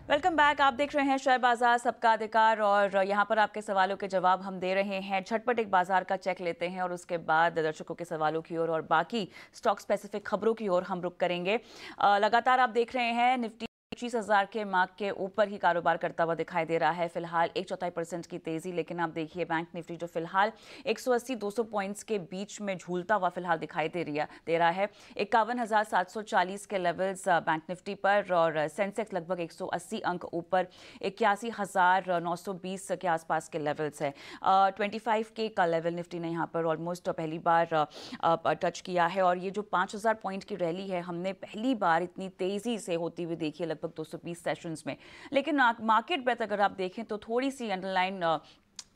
Welcome back. आप देख रहे हैं शेयर बाजार सबका अधिकार और यहाँ पर आपके सवालों के जवाब हम दे रहे हैं। झटपट एक बाजार का चेक लेते हैं और उसके बाद दर्शकों के सवालों की ओर और बाकी स्टॉक स्पेसिफिक खबरों की ओर हम रुक करेंगे। लगातार आप देख रहे हैं निफ्टी 25,000 के मार्क के ऊपर ही कारोबार करता हुआ दिखाई दे रहा है। फिलहाल 1/4% की तेजी, लेकिन आप देखिए बैंक निफ्टी जो फिलहाल 180-200 पॉइंट्स के बीच में झूलता हुआ फिलहाल दिखाई दे रहा है। 51,740 के लेवल्स बैंक निफ्टी पर और सेंसेक्स लगभग 180 अंक ऊपर 81,920 के आसपास के लेवल्स है। 25K का लेवल निफ्टी ने यहाँ पर ऑलमोस्ट पहली बार टच किया है और ये जो 5,000 पॉइंट की रैली है हमने पहली बार इतनी तेजी से होती हुई देखी है, लगभग 220 सेशंस में। लेकिन मार्केट ब्रेथ अगर आप देखें तो थोड़ी सी अंडरलाइन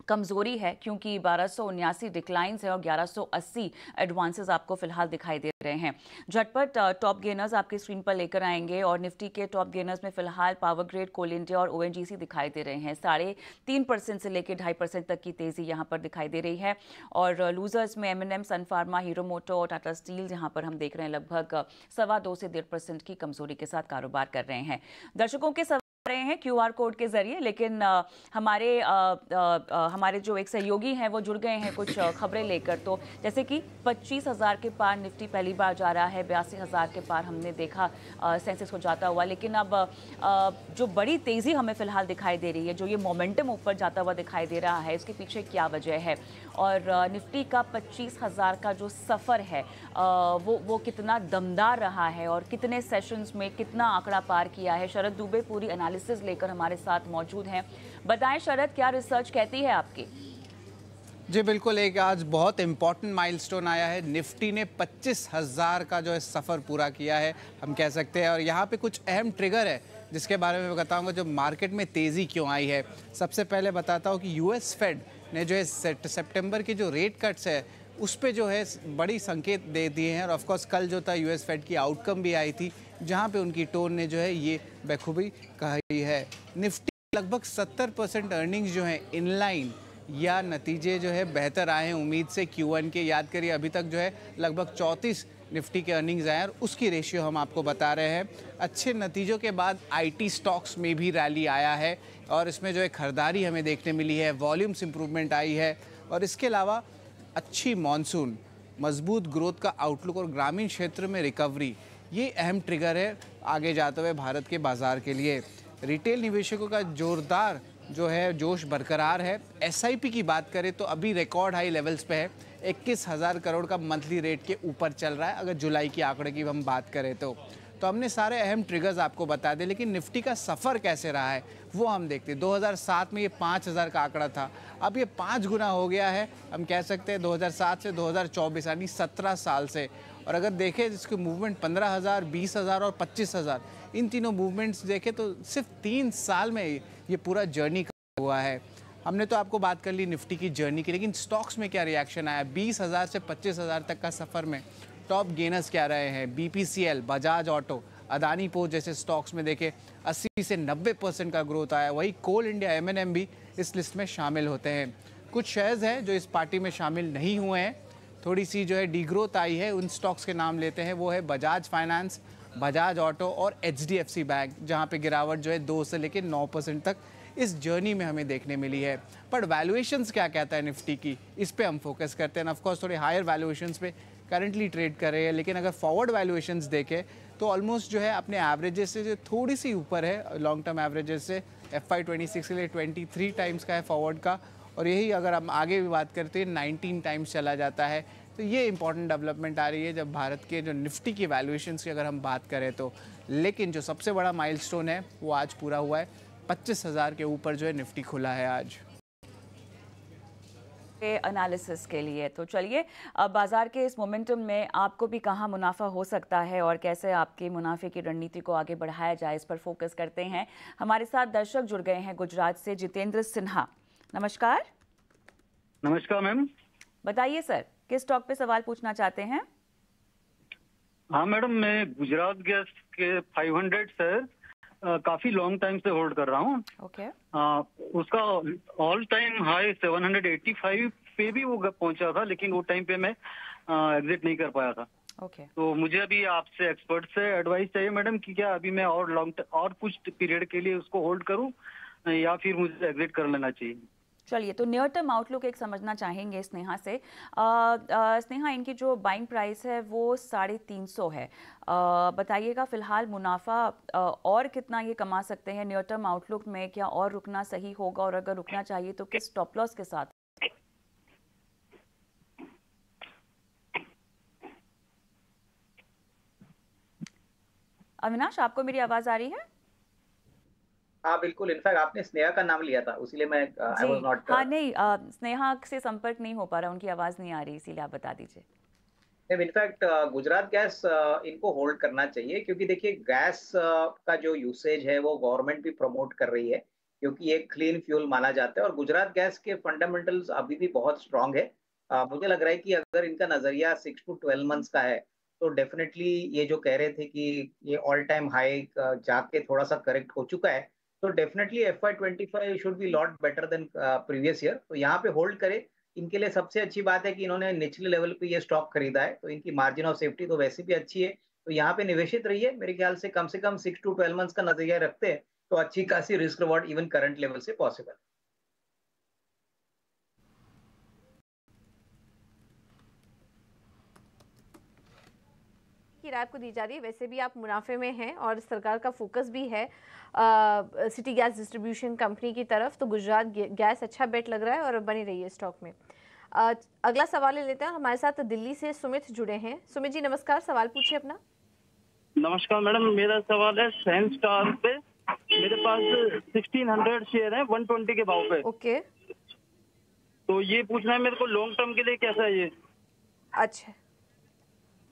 कमजोरी है, क्योंकि 1279 डिक्लाइंस है और 1180 एडवांसेस आपको फिलहाल दिखाई दे रहे हैं। झटपट टॉप गेनर्स आपकी स्क्रीन पर लेकर आएंगे और निफ्टी के टॉप गेनर्स में फिलहाल पावर ग्रिड, कोल इंडिया और ओएनजीसी दिखाई दे रहे हैं। 3.5% से लेकर 2.5% तक की तेजी यहां पर दिखाई दे रही है। और लूजर्स में एमएनएम, सन फार्मा, हीरो मोटो और टाटा स्टील यहां पर हम देख रहे हैं लगभग 2.25 से 1.5% की कमजोरी के साथ कारोबार कर रहे हैं। दर्शकों के रहे हैं क्यूआर कोड के जरिए, लेकिन हमारे जो एक सहयोगी हैं वो जुड़ गए हैं कुछ खबरें लेकर। तो जैसे कि 25,000 के पार निफ्टी पहली बार जा रहा है, 82,000 के पार हमने देखा सेंसेक्स को जाता हुआ। लेकिन अब जो बड़ी तेजी हमें फिलहाल दिखाई दे रही है, जो ये मोमेंटम ऊपर जाता हुआ दिखाई दे रहा है, इसके पीछे क्या वजह है और निफ्टी का 25,000 का जो सफ़र है वो कितना दमदार रहा है और कितने सेशंस में कितना आंकड़ा पार किया है। शरद दुबे पूरी एनालिसिस लेकर हमारे साथ मौजूद हैं। बताएं शरद, क्या रिसर्च कहती है आपकी? जी बिल्कुल, एक आज बहुत इंपॉर्टेंट माइलस्टोन आया है। निफ्टी ने 25,000 का जो है सफ़र पूरा किया है, हम कह सकते हैं। और यहाँ पे कुछ अहम ट्रिगर है जिसके बारे में बताऊंगा जो मार्केट में तेज़ी क्यों आई है। सबसे पहले बताता हूँ कि यूएस फेड ने जो है सितंबर के जो रेट कट्स है उस पे जो है बड़ी संकेत दे दिए हैं। और ऑफकोर्स कल जो था यूएस फेड की आउटकम भी आई थी, जहाँ पे उनकी टोन ने जो है ये बखूबी कही है। निफ्टी लगभग 70% अर्निंग्स जो हैं इनलाइन या नतीजे जो है बेहतर आए हैं उम्मीद से। Q1 के याद करिए अभी तक जो है लगभग 34 निफ्टी के अर्निंग्स आए और उसकी रेशियो हम आपको बता रहे हैं। अच्छे नतीजों के बाद आईटी स्टॉक्स में भी रैली आया है और इसमें जो है खरीदारी हमें देखने मिली है, वॉल्यूम्स इंप्रूवमेंट आई है। और इसके अलावा अच्छी मॉनसून, मजबूत ग्रोथ का आउटलुक और ग्रामीण क्षेत्र में रिकवरी, ये अहम ट्रिगर है आगे जाते हुए भारत के बाजार के लिए। रिटेल निवेशकों का जोरदार जो है जोश बरकरार है। एसआईपी की बात करें तो अभी रिकॉर्ड हाई लेवल्स पे है, 21,000 करोड़ का मंथली रेट के ऊपर चल रहा है अगर जुलाई की आंकड़े की हम बात करें तो। हमने सारे अहम ट्रिगर्स आपको बता दें, लेकिन निफ्टी का सफ़र कैसे रहा है वो हम देखते हैं। 2007 में ये 5,000 का आंकड़ा था, अब ये 5 गुना हो गया है। हम कह सकते हैं 2007 से 2024 यानी 17 साल से। और अगर देखें इसके मूवमेंट 15,000, 20,000 और 25,000, इन तीनों मूवमेंट्स देखें तो सिर्फ 3 साल में ये पूरा जर्नी हुआ है। हमने तो आपको बात कर ली निफ्टी की जर्नी की, लेकिन स्टॉक्स में क्या रिएक्शन आया 20,000 से 25,000 तक का सफ़र में। टॉप गेनर्स क्या रहे हैं? BPCL, Bajaj auto, Adani port जैसे स्टॉक्स में देखें 80 से 90% का ग्रोथ आया। वही कोल इंडिया, एमएनएम भी इस लिस्ट में शामिल होते हैं। कुछ शेयर्स हैं जो इस पार्टी में शामिल नहीं हुए हैं, थोड़ी सी जो है डी ग्रोथ आई है। उन स्टॉक्स के नाम लेते हैं, वो है बजाज फाइनेंस, बजाज ऑटो और एचडीएफसी बैंक, जहाँ पे गिरावट जो है 2 से लेकर 9% तक इस जर्नी में हमें देखने मिली है। पर वैल्यूएशंस क्या कहता है निफ्टी की, इस पे हम फोकस करते हैं। ऑफ कोर्स थोड़े हायर वैल्यूएशंस पे करंटली ट्रेड कर रहे हैं, लेकिन अगर फॉरवर्ड वैल्यूएशंस देखें तो ऑलमोस्ट जो है अपने एवरेजेस से जो थोड़ी सी ऊपर है, लॉन्ग टर्म एवरेजेस से। FY26 के लिए 23 टाइम्स का है फॉरवर्ड का, और यही अगर हम आगे भी बात करते हैं 19 टाइम्स चला जाता है। तो ये इंपॉर्टेंट डेवलपमेंट आ रही है जब भारत के जो निफ्टी की वैल्यूएशंस की अगर हम बात करें तो। लेकिन जो सबसे बड़ा माइलस्टोन है वो आज पूरा हुआ है, 25,000 के ऊपर जो है निफ्टी खुला है आज एनालिसिस के लिए। तो चलिए अब बाजार के इस मोमेंटम में आपको भी कहाँ मुनाफा हो सकता है और कैसे आपके मुनाफे की रणनीति को आगे बढ़ाया जाए, इस पर फोकस करते हैं। हमारे साथ दर्शक जुड़ गए हैं गुजरात से, जितेंद्र सिन्हा। नमस्कार। नमस्कार मैम। बताइए सर, किस स्टॉक पे सवाल पूछना चाहते हैं? हाँ मैडम, मैं गुजरात गैस के 500 शेयर काफी लॉन्ग टाइम से होल्ड कर रहा हूँ। ओके। उसका ऑल टाइम हाई 785 पे भी वो पहुंचा था, लेकिन वो टाइम पे मैं एग्जिट नहीं कर पाया था। ओके। तो मुझे अभी आपसे एक्सपर्ट से एडवाइस चाहिए मैडम कि क्या अभी मैं और और कुछ पीरियड के लिए उसको होल्ड करूं या फिर मुझे एग्जिट कर लेना चाहिए। चलिए, तो नियर टर्म आउटलुक एक समझना चाहेंगे स्नेहा से। स्नेहा, इनकी जो बाइंग प्राइस है वो 350 है। बताइएगा फिलहाल मुनाफा और कितना ये कमा सकते हैं नियर टर्म आउटलुक में? क्या और रुकना सही होगा, और अगर रुकना चाहिए तो किस स्टॉप लॉस के साथ? अविनाश, आपको मेरी आवाज आ रही है? हाँ बिल्कुल, इनफैक्ट आपने स्नेहा का नाम लिया था, इसीलिए मैं आई वाज नॉट। हाँ नहीं, स्नेहा से संपर्क नहीं हो पा रहा, उनकी आवाज नहीं आ रही, इसीलिए आप बता दीजिए। इनफैक्ट गुजरात गैस इनको होल्ड करना चाहिए, क्योंकि देखिए गैस का जो यूसेज है वो गवर्नमेंट भी प्रमोट कर रही है, क्योंकि एक क्लीन फ्यूल माना जाता है और गुजरात गैस के फंडामेंटल्स अभी भी बहुत स्ट्रांग है। मुझे लग रहा है कि अगर इनका नजरिया 6 to 12 मंथ्स का है तो डेफिनेटली ये जो कह रहे थे कि ये ऑल टाइम हाई जाके थोड़ा सा करेक्ट हो चुका है, तो definitely FY25 should be lot better than previous year. तो यहाँ पे होल्ड करे। इनके लिए सबसे अच्छी बात है कि इन्होंने निचले लेवल पे ये स्टॉक खरीदा है, तो इनकी मार्जिन ऑफ सेफ्टी तो वैसे भी अच्छी है। तो यहाँ पे निवेशित रहिए। मेरे ख्याल से कम 6 to 12 मंथ्स का नजरिया रखते हैं तो अच्छी खासी risk reward even current level से पॉसिबल। की राय आपको दी जा रही है, वैसे भी आप मुनाफे में हैं और सरकार का फोकस भी है सिटी गैस डिस्ट्रीब्यूशन कंपनी की तरफ, तो गुजरात गैस अच्छा बेट लग रहा है और बनी रही है स्टॉक में। अगला सवाल ले लेते हैं। हमारे साथ दिल्ली से सुमित जुड़े हैं। सुमित जी नमस्कार, सवाल पूछिए अपना। नमस्कार मैडम, मेरा सवाल है सैन स्टार पे। मेरे पास 1600 शेयर है 120 के भाव पे। ओके, तो ये पूछना है मेरे को लॉन्ग टर्म के लिए कैसा है ये? अच्छा,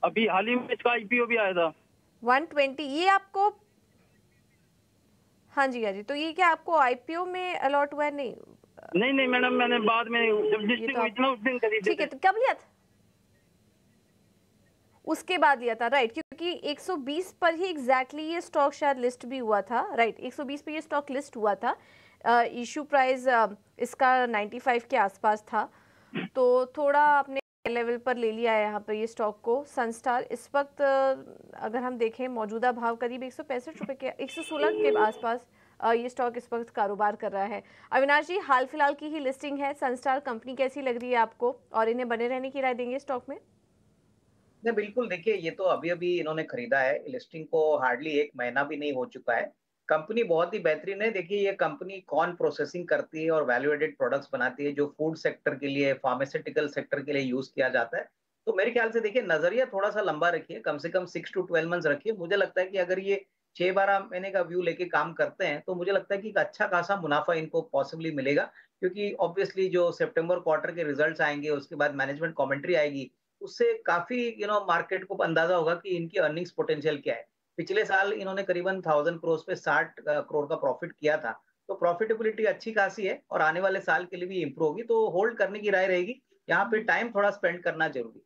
अभी हाल ही में इसका IPO भी आया था 120। ये आपको, हाँ जी हाँ जी, तो ये क्या आपको IPO में अलॉट हुआ है? नहीं मैडम, मैंने बाद में जब लिस्टिंग हुई थी ना उस दिन खरीदे। ठीक है, तो कब लिया था? उसके बाद लिया था, राइट, क्योंकि 120 पर ही एग्जैक्टली ये स्टॉक शायद लिस्ट भी हुआ था, राइट, 120 पर ये स्टॉक लिस्ट हुआ था। इशू प्राइस इसका 95 के आसपास था, तो थोड़ा अपने लेवल पर ले लिया है यहाँ पर ये स्टॉक को। सनस्टार इस वक्त अगर हम देखें मौजूदा भाव करीब 165 रुपये के, 116 के आसपास ये स्टॉक इस वक्त कारोबार कर रहा है। अविनाश जी, हाल फिलहाल की ही लिस्टिंग है, सनस्टार कंपनी कैसी लग रही है आपको, और इन्हें बने रहने की राय देंगे स्टॉक में? नहीं बिल्कुल, देखिए ये तो अभी इन्होंने खरीदा है, लिस्टिंग को हार्डली 1 महीना भी नहीं हो चुका है। कंपनी बहुत ही बेहतरीन है। देखिए ये कंपनी कॉर्न प्रोसेसिंग करती है और वैल्यू एडेड प्रोडक्ट्स बनाती है जो फूड सेक्टर के लिए, फार्मास्यूटिकल सेक्टर के लिए यूज किया जाता है। तो मेरे ख्याल से देखिए नजरिया थोड़ा सा लंबा रखिए, कम से कम 6 to 12 मंथ्स रखिए। मुझे लगता है कि अगर ये 6-12 महीने का व्यू लेके काम करते हैं तो मुझे लगता है कि एक अच्छा खासा मुनाफा इनको पॉसिबली मिलेगा, क्योंकि ऑब्वियसली जो सितंबर क्वार्टर के रिजल्ट्स आएंगे, उसके बाद मैनेजमेंट कमेंट्री आएगी, उससे काफी मार्केट को अंदाजा होगा कि इनकी अर्निंग्स पोटेंशियल क्या है। पिछले साल इन्होंने करीबन 1000 करोड़ पे 60 करोड़ का प्रॉफिट किया था, तो प्रॉफिटेबिलिटी अच्छी खासी है और आने वाले साल के लिए भी इंप्रूव होगी। तो होल्ड करने की राय रहेगी, यहाँ पे टाइम थोड़ा स्पेंड करना जरूरी।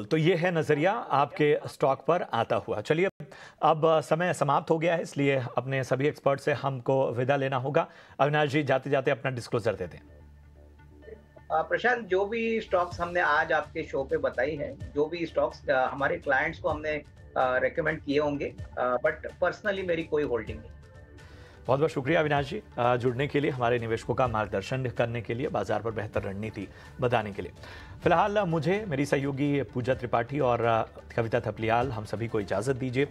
तो ये है नजरिया आपके स्टॉक पर आता हुआ। चलिए, अब समय समाप्त हो गया है, इसलिए अपने सभी एक्सपर्ट से हमको विदा लेना होगा। अविनाश जी, जाते जाते अपना डिस्क्लोजर दे दें। प्रशांत, जो भी स्टॉक्स हमने आज आपके शो पे बताई है, जो भी स्टॉक्स हमारे क्लाइंट्स को हमने रेकमेंड किए होंगे, बट पर्सनली मेरी कोई होल्डिंग नहीं। बहुत बहुत शुक्रिया अविनाश जी, जुड़ने के लिए, हमारे निवेशकों का मार्गदर्शन करने के लिए, बाजार पर बेहतर रणनीति बताने के लिए। फिलहाल मुझे, मेरी सहयोगी पूजा त्रिपाठी और कविता थपलियाल, हम सभी को इजाजत दीजिए।